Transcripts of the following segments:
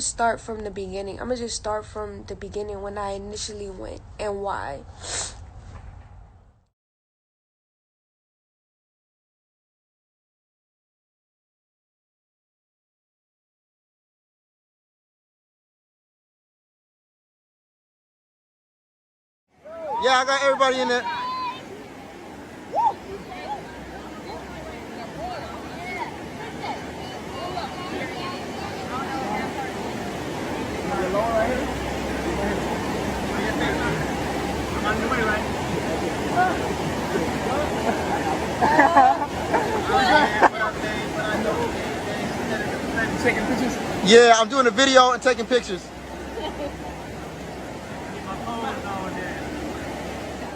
just start from the beginning. I'm gonna just start from the beginning when I initially went and why. Yeah, I got everybody in there. Taking pictures? Yeah, I'm doing a video and taking pictures.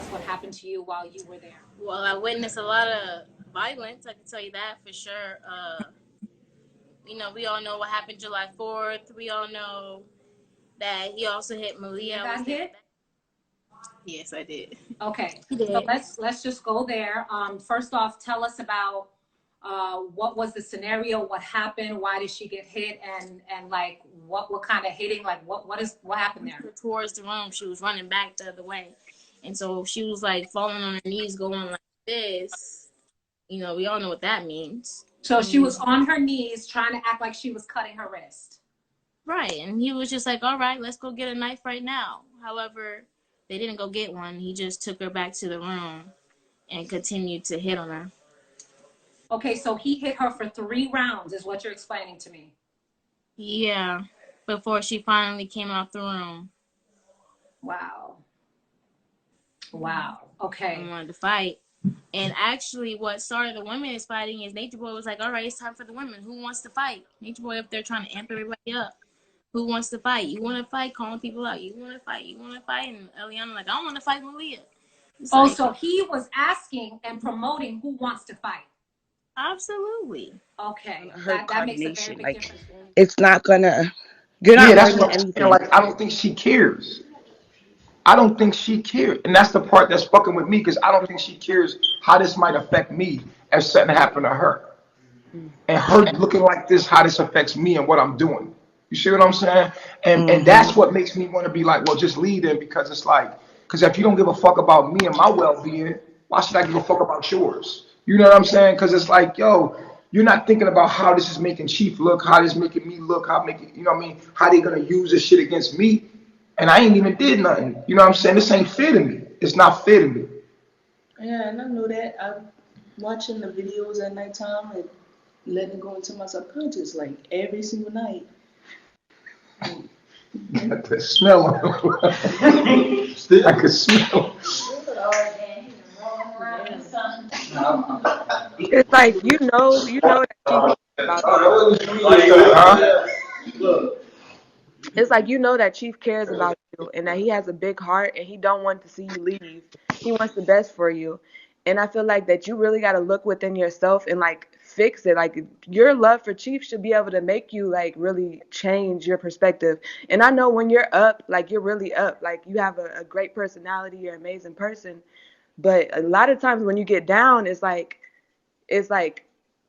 What happened to you while you were there? Well, I witnessed a lot of violence. I can tell you that for sure. We all know what happened July 4th. We all know that he also hit Malia. You got hit? Yes, I did. Okay, so let's just go there. First off, tell us about what was the scenario, what happened, why did she get hit, and like what kind of hitting, like what happened there? Towards the room, she was running back the other way, and so she was like falling on her knees, going like this. We all know what that means. So she was on her knees trying to act like she was cutting her wrist. Right, and he was just like, all right, let's go get a knife right now. However, they didn't go get one. He just took her back to the room and continued to hit on her. Okay, so he hit her for 3 rounds is what you're explaining to me. Yeah, before she finally came out the room. Wow. Okay. I wanted to fight. And actually, what started the women is fighting is Nature Boy was like, all right, it's time for the women. Who wants to fight? Nature Boy up there trying to amp everybody up. Who wants to fight? You want to fight? Calling people out. You want to fight? You want to fight? And Eliana like, I don't want to fight Malia. So he was asking and promoting who wants to fight. Absolutely. Okay. That makes a very big difference. It's not gonna. That's what I'm saying. Like, I don't think she cares. I don't think she cares. And that's the part that's fucking with me, because I don't think she cares how this might affect me if something happened to her. And her looking like this, how this affects me and what I'm doing. You see what I'm saying? And that's what makes me want to be like, well, just leave them, because it's like, because if you don't give a fuck about me and my well-being, why should I give a fuck about yours? You know what I'm saying? Because it's like, yo, you're not thinking about how this is making Chief look, how this is making me look, how making, you know what I mean? How they gonna use this shit against me? And I ain't even did nothing. You know what I'm saying? This ain't fair to me. It's not fair to me. Yeah, and I know that. I'm watching the videos at nighttime and letting it go into my subconscious, like every single night. The smell on it. Still, I can smell. It's like you know that it's like you know that Chief cares about you and that he has a big heart and he don't want to see you leave. He wants the best for you. And I feel like that you really got to look within yourself and like fix it. Like your love for Chief should be able to make you like really change your perspective. And I know when you're up, like you're really up, like you have a great personality, you're an amazing person. But a lot of times when you get down, it's like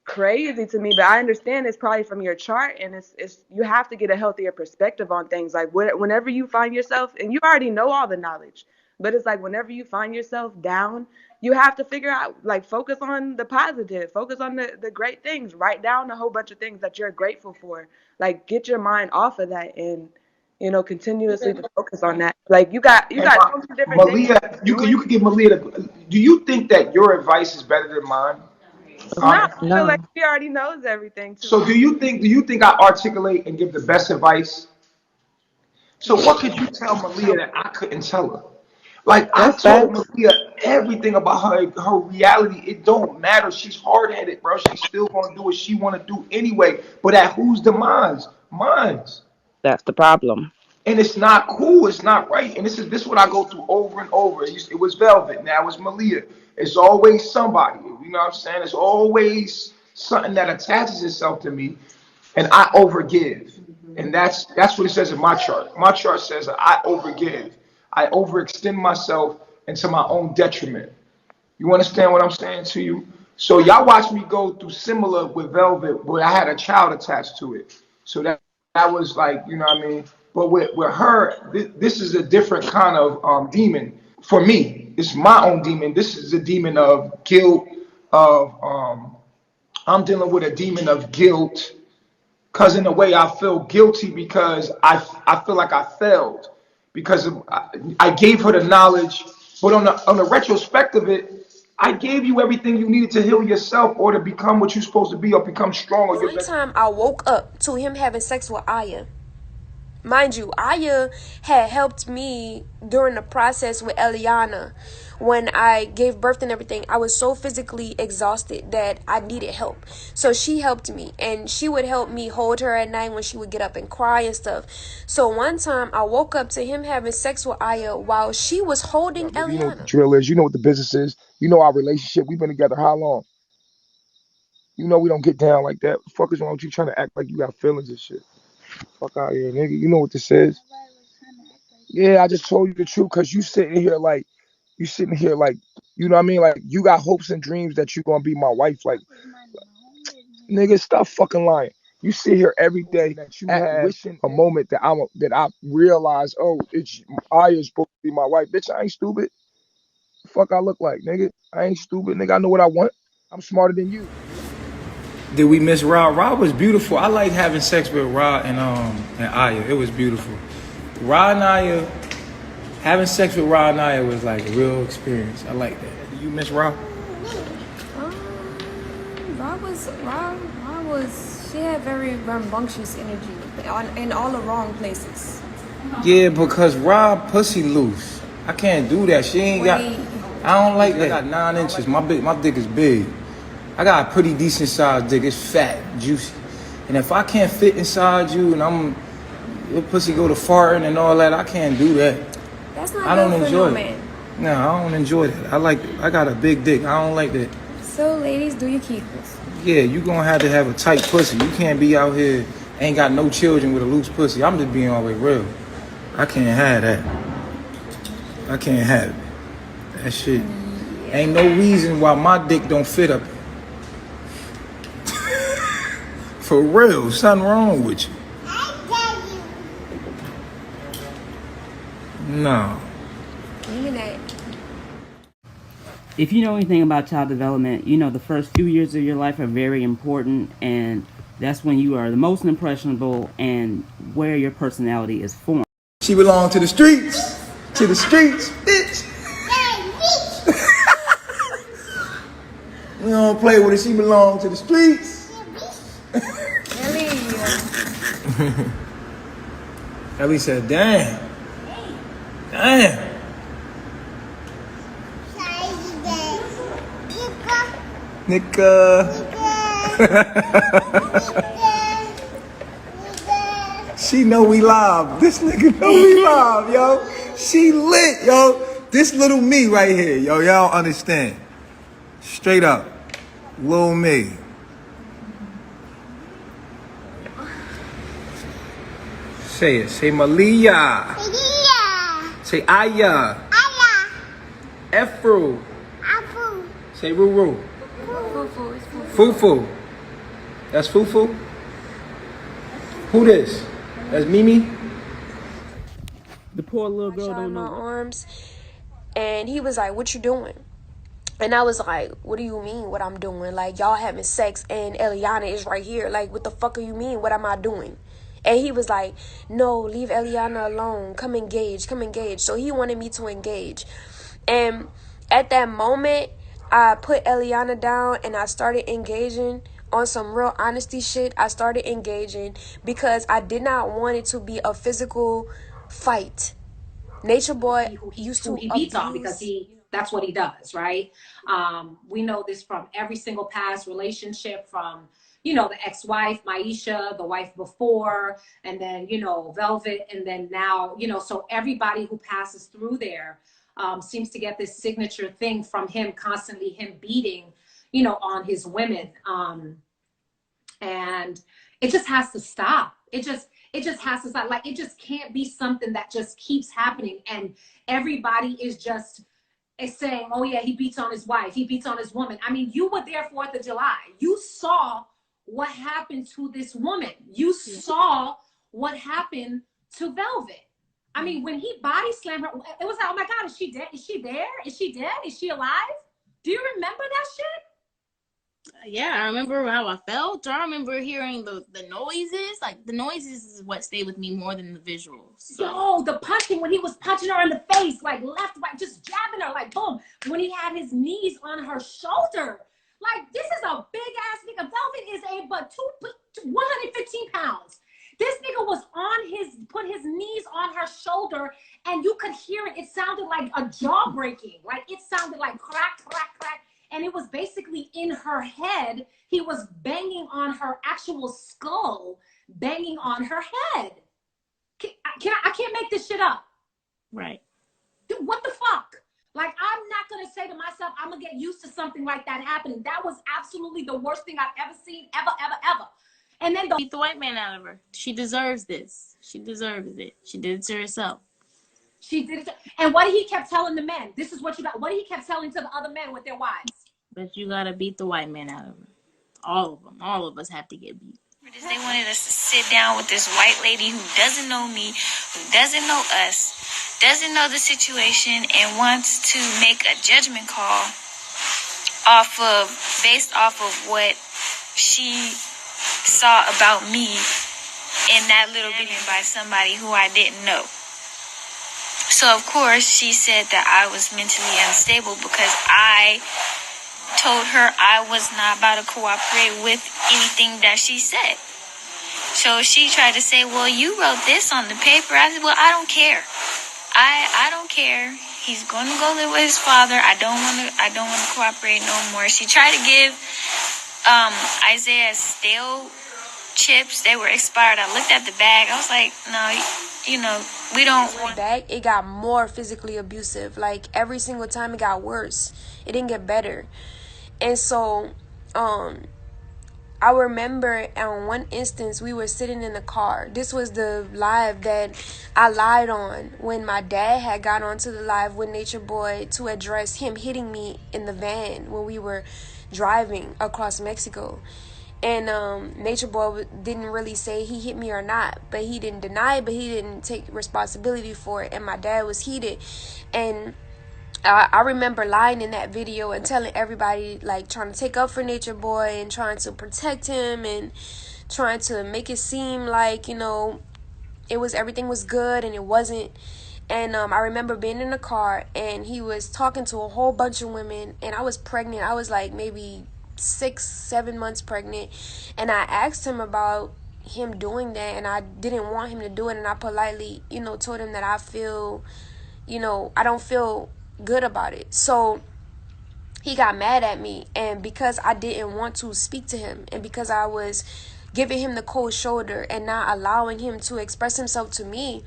crazy to me. But I understand it's probably from your chart, and it's you have to get a healthier perspective on things. Like whenever you find yourself, and you already know all the knowledge, but it's like whenever you find yourself down, you have to figure out, like, focus on the positive, focus on the great things, write down a whole bunch of things that you're grateful for, like get your mind off of that and continuously to focus on that. Like you got so many different Malia, things. you could give Malia do you think that your advice is better than mine? No, I feel like she already knows everything too. So do you think I articulate and give the best advice? So what could you tell Malia that I couldn't tell her? Like, I told Malia everything about her reality. It don't matter. She's hard-headed, bro. She's still gonna do what she wanna do anyway. But at whose demise? Mine's. That's the problem. And it's not cool. It's not right. And this is what I go through over and over. It was Velvet. Now it's Malia. It's always somebody. You know what I'm saying? It's always something that attaches itself to me, and I overgive. And that's what it says in my chart. My chart says that I overgive. I overextend myself into my own detriment. You understand what I'm saying to you? So y'all watch me go through similar with Velvet, where I had a child attached to it. So that's That was like, you know what I mean? But with her, this is a different kind of demon for me. It's my own demon. This is a demon of guilt, of I'm dealing with a demon of guilt. Because in a way, I feel guilty because I feel like I failed because I gave her the knowledge, but on the retrospect of it, I gave you everything you needed to heal yourself or to become what you're supposed to be or become strong or your One best. time I woke up to him having sex with Aya. Mind you, Aya had helped me during the process with Eliana. When I gave birth and everything, I was so physically exhausted that I needed help. So she helped me, and she would help me hold her at night when she would get up and cry and stuff. So one time I woke up to him having sex with Aya while she was holding Nigga, you know what the Eliana. drill is. You know what the business is. You know our relationship. We've been together how long? You know we don't get down like that. Fuck is wrong with you trying to act like you got feelings and shit? Fuck out here, nigga. You know what this is. Yeah, I just told you the truth because you sitting here like, you know what I mean? Like you got hopes and dreams that you're gonna be my wife. Like, nigga, stop fucking lying. You sit here every day that you have wishing a moment that I realize, oh, it's Aya's supposed to be my wife. Bitch, I ain't stupid. The fuck I look like, nigga. I ain't stupid, nigga. I know what I want. I'm smarter than you. Did we miss Ra? Ra was beautiful. I like having sex with Ra and Aya. It was beautiful. Ra and Aya, having sex with Ra and Aya was like a real experience. I like that. Did you miss Ra? She had very rambunctious energy in all the wrong places. Yeah, because Ra pussy loose. I can't do that. She ain't got. I don't like that. I got 9 inches. My dick is big. I got a pretty decent sized dick. It's fat, juicy. And if I can't fit inside you and your pussy go to farting and all that, I can't do that. That's not I don't good for enjoy no it. man. No, I don't enjoy that. I got a big dick. I don't like that. So ladies, do your kegels. Yeah, you gonna have to have a tight pussy. You can't be out here, ain't got no children with a loose pussy. I'm just being always real. I can't have that. I can't have it. That shit. Ain't no reason why my dick don't fit up. For real, something wrong with you. No. Give me that. If you know anything about child development, you know the first few years of your life are very important, and that's when you are the most impressionable and where your personality is formed. She belong to the streets. To the streets, bitch. We don't play with it. She belong to the streets. Ellie said, damn. Damn. Nika. She know we live. This nigga know we live, yo. She lit, yo. This little me right here, yo. Y'all understand. Straight up. Little me. Say it. Say Malia. Say Aya. Efru. Say Ruru. Fufu. That's Fufu? Who this? That's Mimi? The poor little girl Shot in don't my know. arms, and he was like, "What you doing?" And I was like, "What do you mean? What I'm doing? Like y'all having sex, and Eliana is right here. Like what the fuck do you mean? What am I doing?" And he was like, "No, leave Eliana alone. Come engage. Come engage." So he wanted me to engage, and at that moment, I put Eliana down and I started engaging on some real honesty shit. I started engaging because I did not want it to be a physical fight. Nature Boy used to he beats on because abuse. that's what he does, right? We know this from every single past relationship, from the ex-wife Maisha, the wife before, and then Velvet, and then now so everybody who passes through there seems to get this signature thing from him, constantly him beating on his women, and it just has to stop. It just has to stop. Like, it just can't be something that just keeps happening and everybody is saying, oh yeah, he beats on his wife, he beats on his woman. I mean, you were there 4th of July. You saw what happened to this woman. You saw what happened to Velvet. I mean, when he body slammed her, it was like, oh my God, is she dead? Is she there? Is she dead? Is she alive? Do you remember that shit? Yeah, I remember how I felt. I remember hearing the noises. Like, the noises is what stayed with me more than the visuals. So. Yo, the punching, when he was punching her in the face, like left, right, just jabbing her, like boom. When he had his knees on her shoulder. Like, this is a big ass nigga. Velvet is but 115 pounds. This nigga was put his knees on her shoulder, and you could hear it. It sounded like a jaw breaking. Like, it sounded like crack, crack, crack. And it was basically in her head. He was banging on her actual skull, banging on her head. I can't make this shit up. Right. Dude, what the fuck? Like, I'm not going to say to myself, I'm going to get used to something like that happening. That was absolutely the worst thing I've ever seen, ever, ever, ever. And then beat the white man out of her. She deserves this. She deserves it. She did it to herself. She did it. And what he kept telling the men, this is what you got. What he kept telling to the other men with their wives. But you got to beat the white man out of her. All of them. All of us have to get beat. They wanted us to sit down with this white lady who doesn't know me, who doesn't know us, doesn't know the situation, and wants to make a judgment call based off of what she saw about me in that little video by somebody who I didn't know. So of course she said that I was mentally unstable because I told her I was not about to cooperate with anything that she said. So she tried to say, well, you wrote this on the paper. I said, well, I don't care. I don't care. He's going to go live with his father. I don't want to cooperate no more. She tried to give Isaiah stale chips. They were expired. I looked at the bag. I was like, no, we don't want. Back, it got more physically abusive. Like, every single time it got worse. It didn't get better. And so, I remember on one instance, we were sitting in the car. This was the live that I lied on when my dad had got onto the live with Nature Boy to address him hitting me in the van when we were driving across Mexico. And Nature Boy didn't really say he hit me or not, but he didn't deny it, but he didn't take responsibility for it. And my dad was heated. And I remember lying in that video and telling everybody, like, trying to take up for Nature Boy and trying to protect him and trying to make it seem like, everything was good, and it wasn't. And I remember being in the car, and he was talking to a whole bunch of women, and I was pregnant. I was like maybe 6-7 months pregnant, and I asked him about him doing that, and I didn't want him to do it, and I politely, told him that I feel, I don't feel good about it. So he got mad at me, and because I didn't want to speak to him, and because I was giving him the cold shoulder and not allowing him to express himself to me,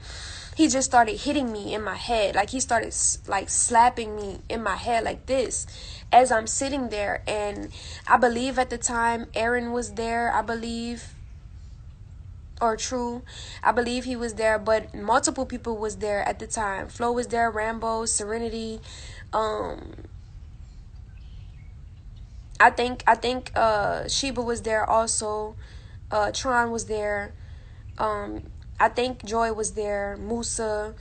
he just started hitting me in my head. Like, he started like slapping me in my head like this as I'm sitting there. And I believe at the time Aaron was there, I believe, or True, I believe he was there, but multiple people was there at the time. Flo was there, Rambo, Serenity, I think Sheba was there also, Tron was there, I think Joy was there, Musa,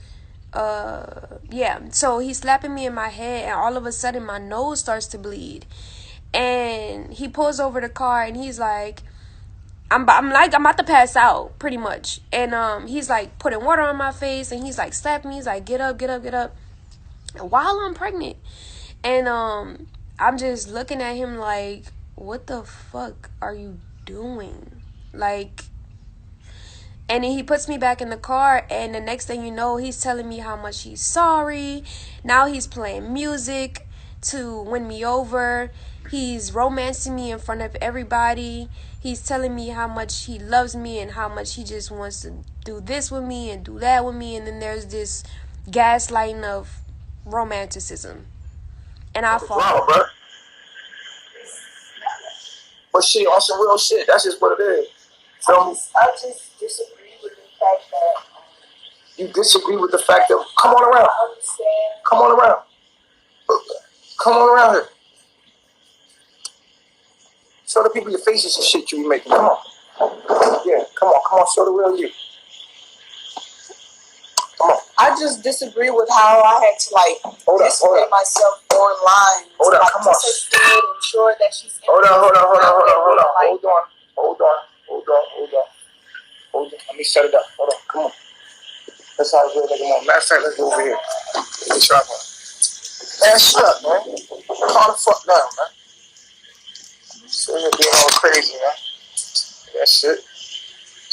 yeah. So he's slapping me in my head, and all of a sudden my nose starts to bleed, and he pulls over the car, and he's like, I'm about to pass out, pretty much. And he's like putting water on my face, and he's like slapping me. He's like, get up, get up, get up. And while I'm pregnant, and I'm just looking at him like, what the fuck are you doing? Like, and then he puts me back in the car, and the next thing you know, he's telling me how much he's sorry. Now he's playing music to win me over. He's romancing me in front of everybody. He's telling me how much he loves me and how much he just wants to do this with me and do that with me. And then there's this gaslighting of romanticism. And I fall. Wow, bro. But shit, on some real shit, that's just what it is. I just disagree with the fact that... You disagree with the fact that... Come on around. I understand. Come on around. Come on around here. Show the people your faces and shit you be making. Come on. Yeah, come on, show the real you. I just disagree with how I had to like display myself online. Hold on, come on. Ensure that she's hold on. Let me set it up. Hold on, come on. That's how it's really looking on. Matter of fact, let's go over here. Let me try one. Man, shut up, man. Calm the fuck down, man. So you're being all crazy, man. That's it.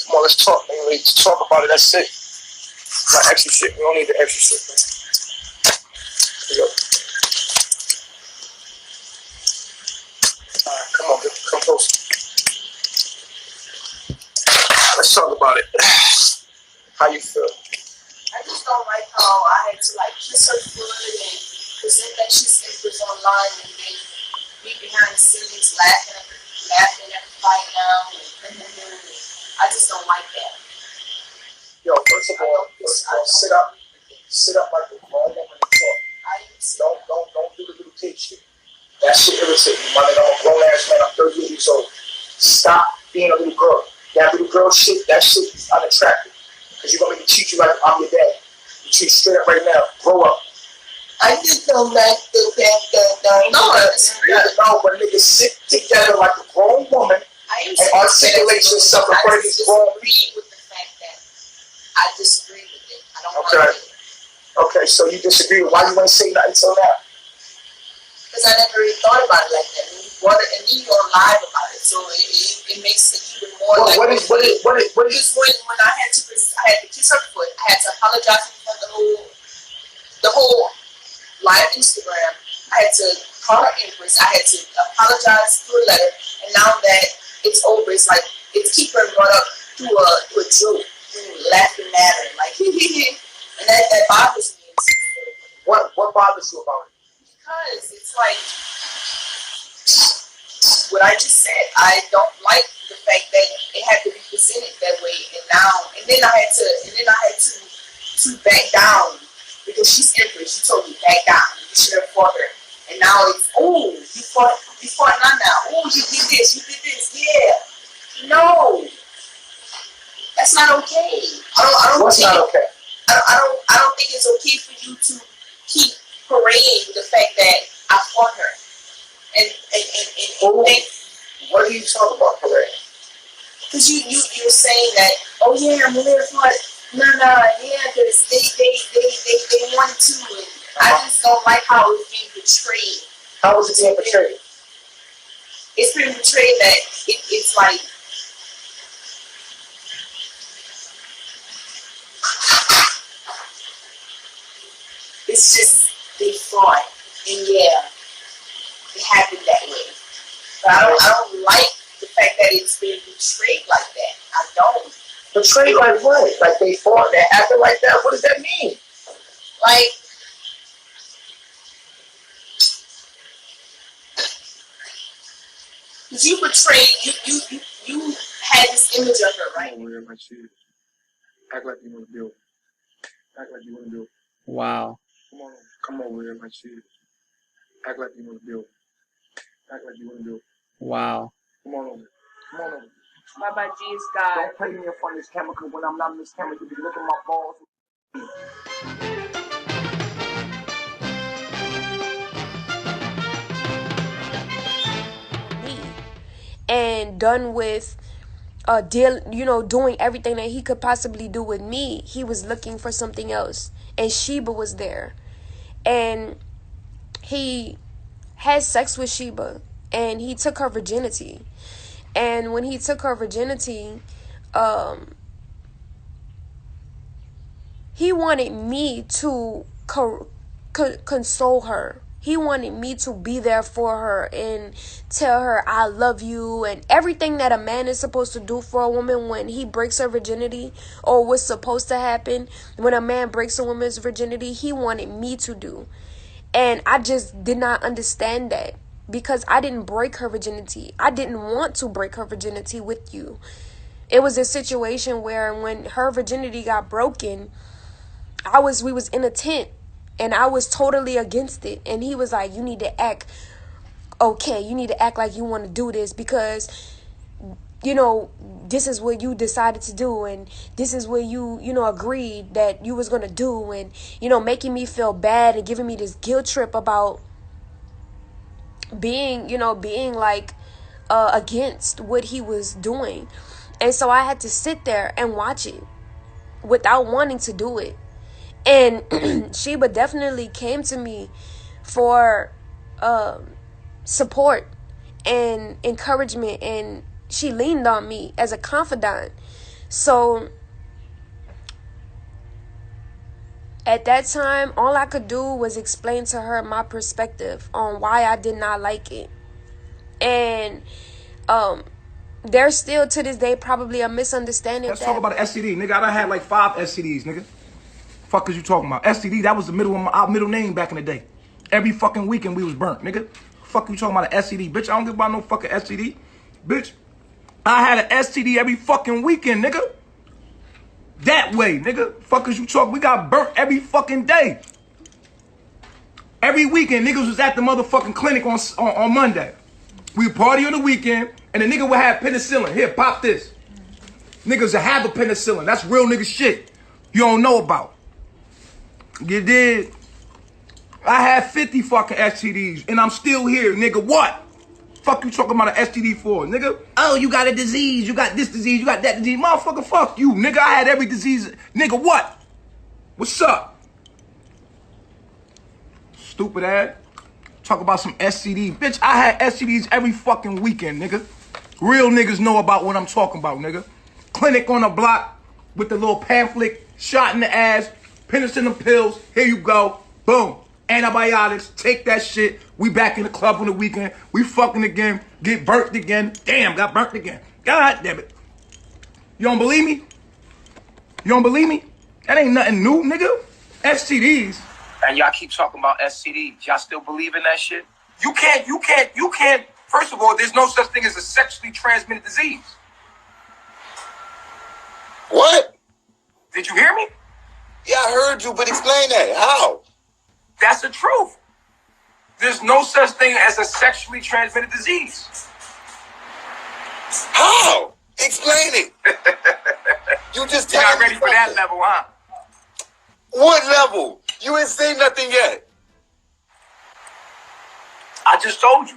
Come on, let's talk, man. Let's talk about it. That's it. Not extra shit. We don't need the extra shit, man. Here we go. Alright, come on, come closer. Let's talk about it. How you feel? I just don't like how I had to like kiss her foot and present that she's empress online and then be behind the scenes laughing at the fight now. I just don't like that. Yo, first of all, sit up like a grown woman and talk. Don't do the little kid shit. That shit irritates me, man. I'm a grown ass man. I'm 38 years old. Stop being a little girl. That little girl shit, that shit is unattractive. Because you're going to treat you like I'm your dad. You treat straight up right now. Grow up. I just don't like the fact that no, but niggas sit together like a grown woman and articulate yourself in front of these grown people. With the fact that I disagree with it. I don't like it. Okay, so you disagree. Why you ain't say nothing until now? Because I never really thought about it like that. And then you're live about it, so it makes it even more. Well, what is? Because when I had to kiss her foot, I had to apologize for the whole live Instagram. I had to call her empress. I had to apologize through a letter, and now that it's over, it's like it's keeping her brought up to a joke, laughing at her, like and that bothers me. What bothers you about it? Because it's like what I just said. I don't like the fact that it had to be presented that way, and then I had to back down because she's empress. She told me back down. You should have fought her, and now it's you fought now. Oh, you did this, yeah. No, that's not okay. I don't. What's not okay? I don't think it's okay for you to keep parading the fact that I fought her. And what are you talking about, parade? Because you're saying that, oh yeah, I'm here for it. No, yeah, because they wanted to. And I just don't like how it's being portrayed. How is it being portrayed? It's being portrayed that it's like it's just they fought, and yeah, it happened that way. But I don't like the fact that it's being portrayed like that. I don't. Portrayed like what? Like they fought, they acted like that? What does that mean? Like, because you portrayed, you had this image of her, right? Come on, like she is. Act like you want to build. Act like you want to build. Wow. Come over here like she is. Act like you want to build. Act like you want to build. Wow. Come on over. Come on over. Bye-bye, G Sky. Don't play me in front of this camera, because when I'm not in this camera, you be looking at my balls. And done with doing everything that he could possibly do with me, he was looking for something else. And Sheba was there. And he had sex with Sheba. And he took her virginity. And when he took her virginity, he wanted me to console her. He wanted me to be there for her and tell her I love you and everything that a man is supposed to do for a woman when he breaks her virginity, or what's supposed to happen when a man breaks a woman's virginity. He wanted me to do. And I just did not understand that, because I didn't break her virginity. I didn't want to break her virginity with you. It was a situation where when her virginity got broken, we was in a tent. And I was totally against it. And he was like, you need to act okay. You need to act like you want to do this, because you know, this is what you decided to do, and this is what you know, agreed that you was gonna do, and, you know, making me feel bad and giving me this guilt trip about being, you know, being like against what he was doing. And so I had to sit there and watch it without wanting to do it. And Sheba definitely came to me for support and encouragement, and she leaned on me as a confidant. So at that time, all I could do was explain to her my perspective on why I did not like it. And there's still to this day probably a misunderstanding. Let's talk about an STD, nigga. I done had like 5 STDs, nigga. Fuck is you talking about? STD, that was the our middle name back in the day. Every fucking weekend we was burnt, nigga. Fuck you talking about an STD, bitch? I don't give about no fucking STD, bitch. I had an STD every fucking weekend, nigga. That way, nigga. Fuck is you talking? We got burnt every fucking day. Every weekend, niggas was at the motherfucking clinic on Monday. We party on the weekend, and the nigga would have penicillin. Here, pop this. Niggas would have a penicillin. That's real nigga shit you don't know about. You did. I had 50 fucking STDs, and I'm still here, nigga. What? Fuck you talking about an STD for, nigga? Oh, you got a disease. You got this disease. You got that disease. Motherfucker, fuck you, nigga. I had every disease. Nigga, what? What's up? Stupid ass. Talk about some STD. Bitch, I had STDs every fucking weekend, nigga. Real niggas know about what I'm talking about, nigga. Clinic on the block with the little pamphlet, shot in the ass, penicillin pills. Here you go. Boom. Antibiotics. Take that shit. We back in the club on the weekend. We fucking again. Get burnt again. Damn, got burnt again. God damn it. You don't believe me? You don't believe me? That ain't nothing new, nigga. STDs. And y'all keep talking about STDs. Y'all still believe in that shit? You can't. First of all, there's no such thing as a sexually transmitted disease. What? Did you hear me? Yeah, I heard you, but explain that. How? That's the truth. There's no such thing as a sexually transmitted disease. How? Explain it. You just You're not ready for that level, huh? What level? You ain't say nothing yet. I just told you.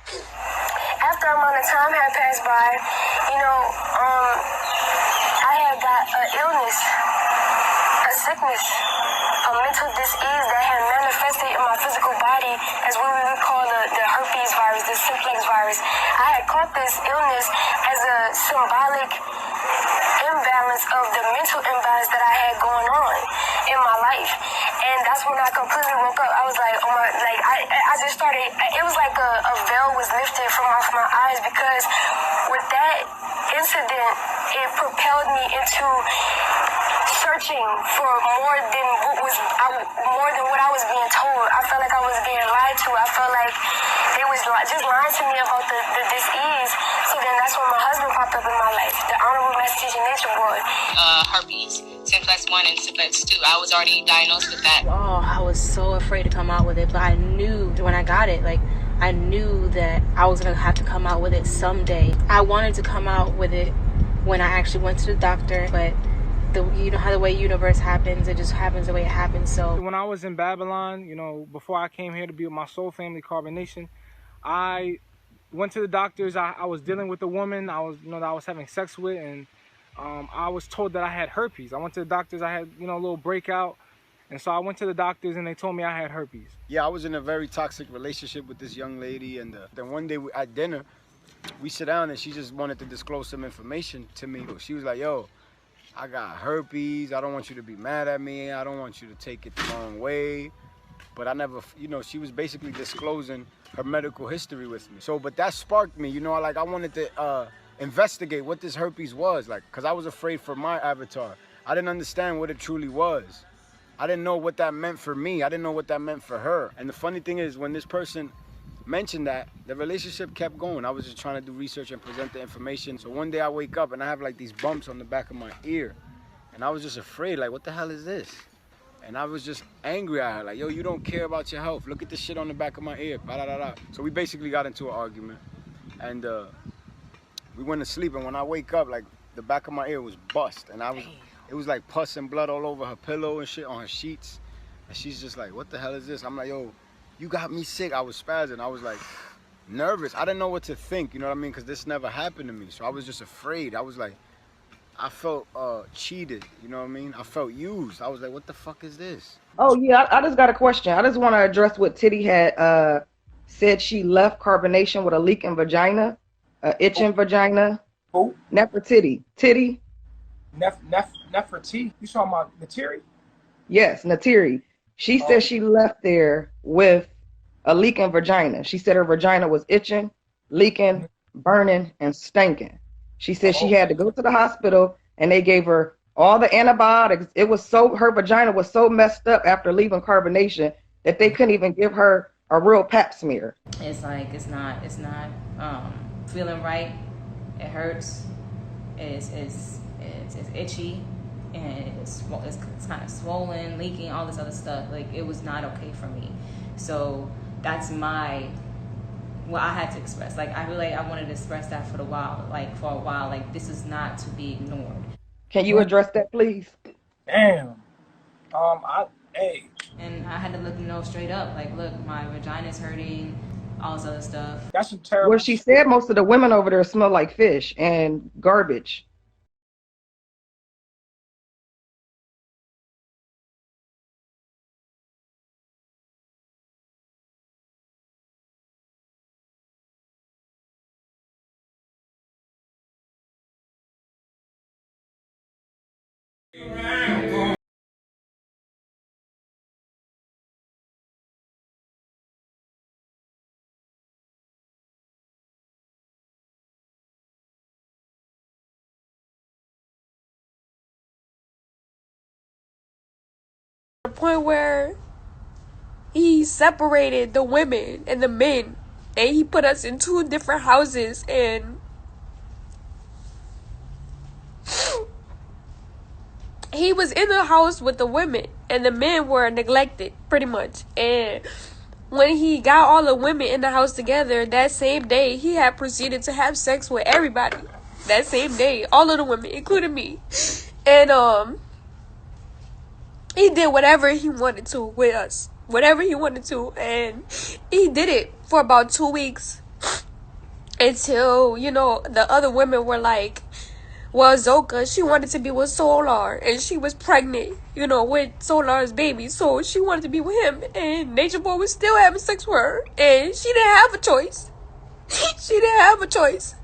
After a amount of time had passed by, you know, I had got an illness, a sickness, a mental disease that had manifested in my physical body as what we would call the herpes virus, the simplex virus. I had caught this illness as a symbolic imbalance of the mental imbalance that I had going on in my life. And that's when I completely woke up. I was like, oh my, like, I just started, it was like a veil was lifted from off my eyes, because with that incident, it propelled me into searching for more than what I was being told. I felt like I was being lied to. I felt like they was just lying to me about the disease. So then that's when my husband popped up in my life, the Honorable Master Teacher Nature Boy. Herpes, simplex 1 and simplex 2. I was already diagnosed with that. Oh, I was so afraid to come out with it, but I knew when I got it, like, I knew that I was going to have to come out with it someday. I wanted to come out with it when I actually went to the doctor, but you know how the way universe happens, it just happens the way it happens. So when I was in Babylon, you know, before I came here to be with my soul family, Carbonation, I went to the doctors. I was dealing with a woman that I was having sex with, and I was told that I had herpes. I went to the doctors. I had, you know, a little breakout, and so I went to the doctors, and they told me I had herpes. Yeah, I was in a very toxic relationship with this young lady, and then one day at dinner, we sit down, and she just wanted to disclose some information to me. She was like, yo, I got herpes. I don't want you to be mad at me. I don't want you to take it the wrong way. But I never, you know, she was basically disclosing her medical history with me. So, but that sparked me, you know, I wanted to investigate what this herpes was, like, because I was afraid for my avatar. I didn't understand what it truly was. I didn't know what that meant for me. I didn't know what that meant for her. And the funny thing is, when this person mentioned that, the relationship kept going. I was just trying to do research and present the information. So one day I wake up and I have like these bumps on the back of my ear. And I was just afraid, like, what the hell is this? And I was just angry at her, like, yo, you don't care about your health. Look at the shit on the back of my ear. So we basically got into an argument. And We went to sleep, and when I wake up, like, the back of my ear was bust, and it was like pus and blood all over her pillow and shit on her sheets. And she's just like, what the hell is this? I'm like, yo, you got me sick. I was spazzing. I was like nervous. I didn't know what to think, you know what I mean? Because this never happened to me. So I was just afraid. I was like, I felt cheated, you know what I mean? I felt used. I was like, what the fuck is this? Oh, yeah, I just got a question. I just want to address what Titty had said. She left carbonation with a leaking vagina, itching vagina. Who? Nefertiti. Titty? Nefertiti? You talking about Natiri? Yes, Natiri. She said she left there with a leaking vagina. She said her vagina was itching, leaking, burning, and stinking. She said she had to go to the hospital, and they gave her all the antibiotics. Her vagina was so messed up after leaving carbonation that they couldn't even give her a real pap smear. It's like it's not feeling right. It hurts. It's itchy, and it's kind of swollen, leaking, all this other stuff. Like, it was not okay for me. So that's what I had to express. Like, I wanted to express that for a while. Like, this is not to be ignored. Can you address that, please? Damn. And I had to let them know straight up, like, look, my vagina's hurting, all this other stuff. That's some terrible. Well, she said most of the women over there smell like fish and garbage. The point where he separated the women and the men, and he put us in 2 different houses, and he was in the house with the women, and the men were neglected, pretty much. And when he got all the women in the house together, that same day, he had proceeded to have sex with everybody. That same day, all of the women, including me. And he did whatever he wanted to with us. Whatever he wanted to. And he did it for about 2 weeks. Until, the other women were like, well, Zoka, she wanted to be with Solar. And she was pregnant, with Solar's baby. So she wanted to be with him. And Nature Boy was still having sex with her. And she didn't have a choice. She didn't have a choice.